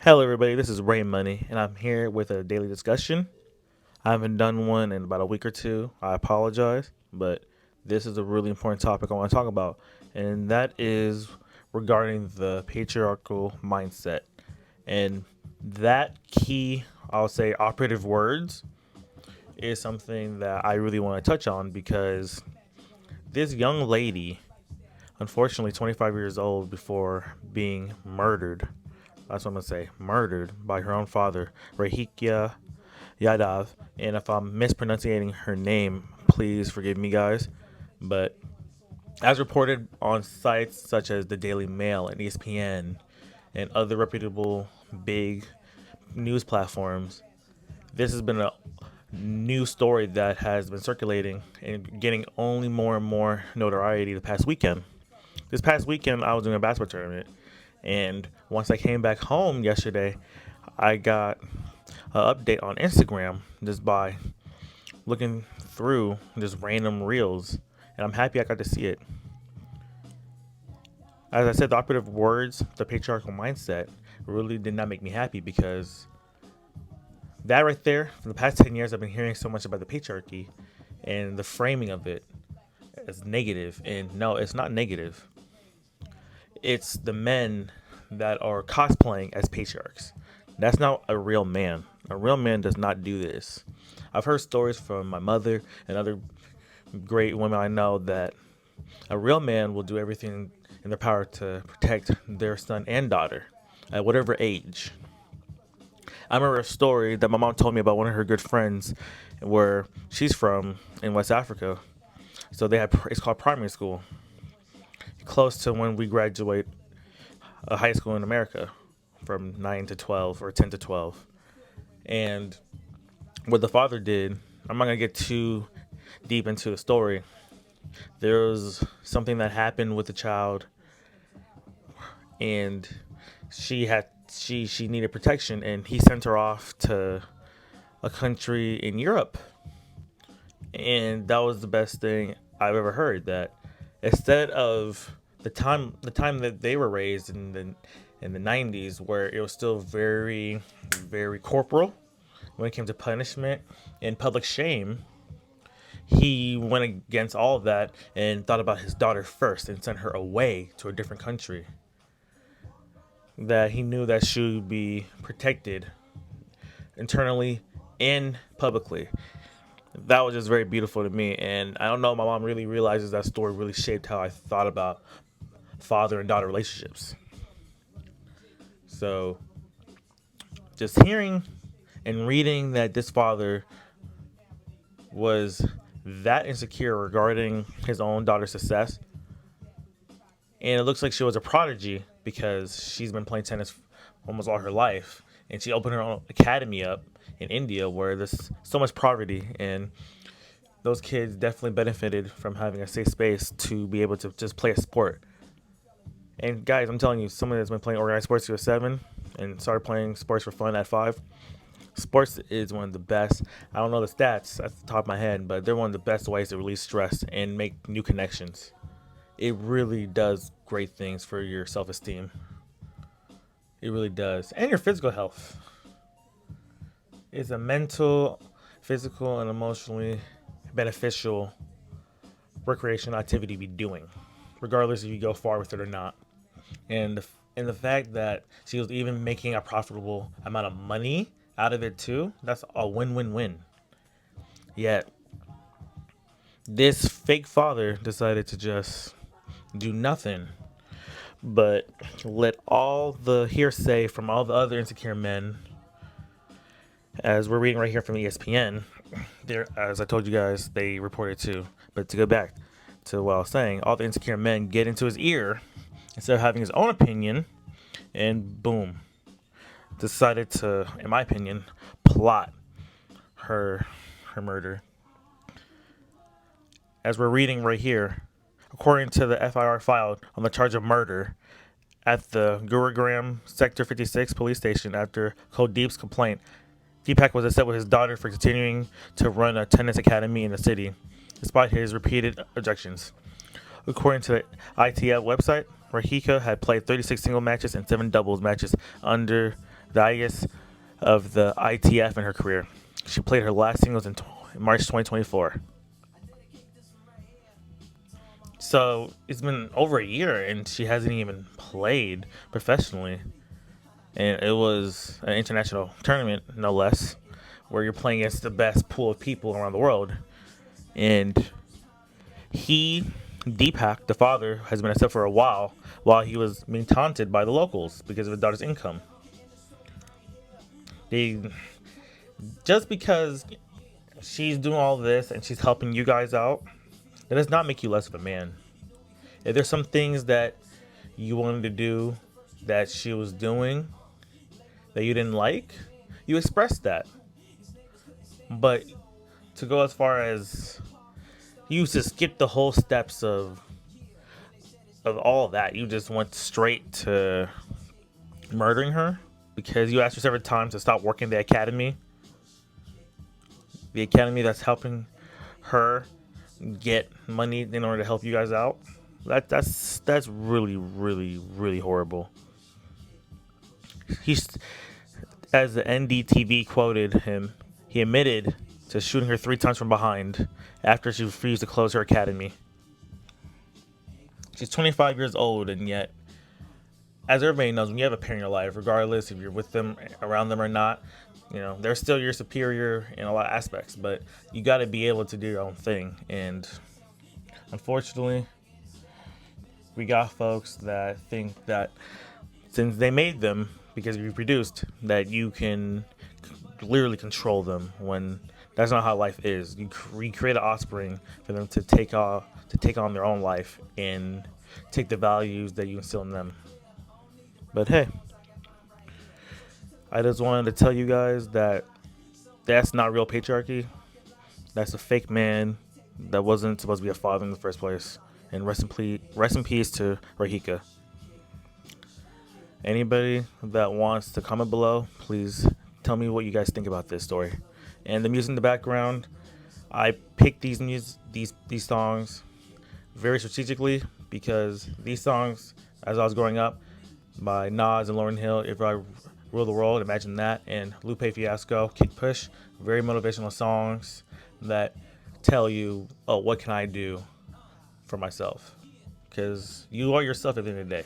Hello, everybody. This is Ray Money, and I'm here with a daily discussion. I haven't done one in about a week or two. I apologize, but this is a really important topic I want to talk about, and that is regarding the patriarchal mindset. And that key, I'll say, operative words is something that I really want to touch on because this young lady, unfortunately 25 years old before being murdered, that's what I'm going to say, murdered by her own father, Radhika Yadav. And if I'm mispronouncing her name, please forgive me, guys. But as reported on sites such as the Daily Mail and ESPN and other reputable big news platforms, this has been a new story that has been circulating and getting only more and more notoriety the past weekend. This past weekend, I was doing a basketball tournament, and once I came back home yesterday, I got an update on Instagram just by looking through just random reels, and I'm happy I got to see it. As I said, the operative words, the patriarchal mindset, really did not make me happy because that right there, for the past 10 years, I've been hearing so much about the patriarchy and the framing of it as negative. And no, it's not negative. It's the men that are cosplaying as patriarchs. That's not a real man. A real man does not do this. I've heard stories from my mother and other great women I know that a real man will do everything in their power to protect their son and daughter at whatever age. I remember a story that my mom told me about one of her good friends where she's from in West Africa. So they had, it's called primary school, close to when we graduate a high school in America from 9 to 12 or 10 to 12. And what the father did, I'm not going to get too deep into the story. There was something that happened with the child, and she needed protection, and he sent her off to a country in Europe. And that was the best thing I've ever heard, that instead of the time that they were raised in the 90s, where it was still very very corporal when it came to punishment and public shame, he went against all of that and thought about his daughter first and sent her away to a different country that he knew that she would be protected internally and publicly. That was just very beautiful to me, and I don't know, my mom really realizes that story really shaped how I thought about father and daughter relationships. So just hearing and reading that this father was that insecure regarding his own daughter's success, and it looks like she was a prodigy because she's been playing tennis almost all her life, and she opened her own academy up in India where there's so much poverty, and those kids definitely benefited from having a safe space to be able to just play a sport. And guys, I'm telling you, someone that's been playing organized sports to a 7 and started playing sports for fun at 5, sports is one of the best. I don't know the stats at the top of my head, but they're one of the best ways to release stress and make new connections. It really does great things for your self-esteem. It really does. And your physical health. It's a mental, physical, and emotionally beneficial recreational activity to be doing, regardless if you go far with it or not. And the fact that she was even making a profitable amount of money out of it too, that's a win-win-win. Yet this fake father decided to just do nothing but let all the hearsay from all the other insecure men, as we're reading right here from ESPN, there, as I told you guys, they reported too. But to go back to what I was saying, all the insecure men get into his ear instead of having his own opinion, and boom, decided to, in my opinion, plot her murder. As we're reading right here, according to the FIR filed on the charge of murder at the Gurugram Sector 56 police station after Kuldeep's complaint, Deepak was upset with his daughter for continuing to run a tennis academy in the city, despite his repeated objections. According to the ITF website, Rahika had played 36 single matches and 7 doubles matches under the highest of the ITF in her career. She played her last singles in March 2024. So it's been over a year and she hasn't even played professionally. And it was an international tournament, no less, where you're playing against the best pool of people around the world. And Deepak, the father, has been upset for a while he was being taunted by the locals because of his daughter's income. They just because she's doing all this and she's helping you guys out, that does not make you less of a man. If there's some things that you wanted to do that she was doing that you didn't like, you expressed that. But to go as far as you to skip the whole steps of all of that, you just went straight to murdering her because you asked her several times to stop working the academy. The academy that's helping her get money in order to help you guys out. That's really, really, really horrible. He's, as the NDTV quoted him, he admitted to shooting her 3 times from behind after she refused to close her academy. She's 25 years old, and yet, as everybody knows, when you have a parent in your life, regardless if you're with them, around them or not, they're still your superior in a lot of aspects, but you got to be able to do your own thing. And unfortunately, we got folks that think that since they made them because you reproduced, that you can literally control them, when that's not how life is. You create an offspring for them to take on their own life and take the values that you instill in them. But hey, I just wanted to tell you guys that that's not real patriarchy. That's a fake man that wasn't supposed to be a father in the first place. And rest in peace to Radhika. Anybody that wants to comment below, please tell me what you guys think about this story. And the music in the background, I picked these songs very strategically because these songs, as I was growing up, by Nas and Lauryn Hill, If I Rule the World, Imagine That, and Lupe Fiasco, Kick Push, very motivational songs that tell you, oh, what can I do for myself? Because you are yourself at the end of the day.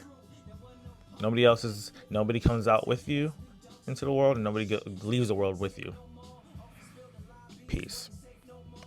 Nobody comes out with you into the world, and nobody leaves the world with you. Peace.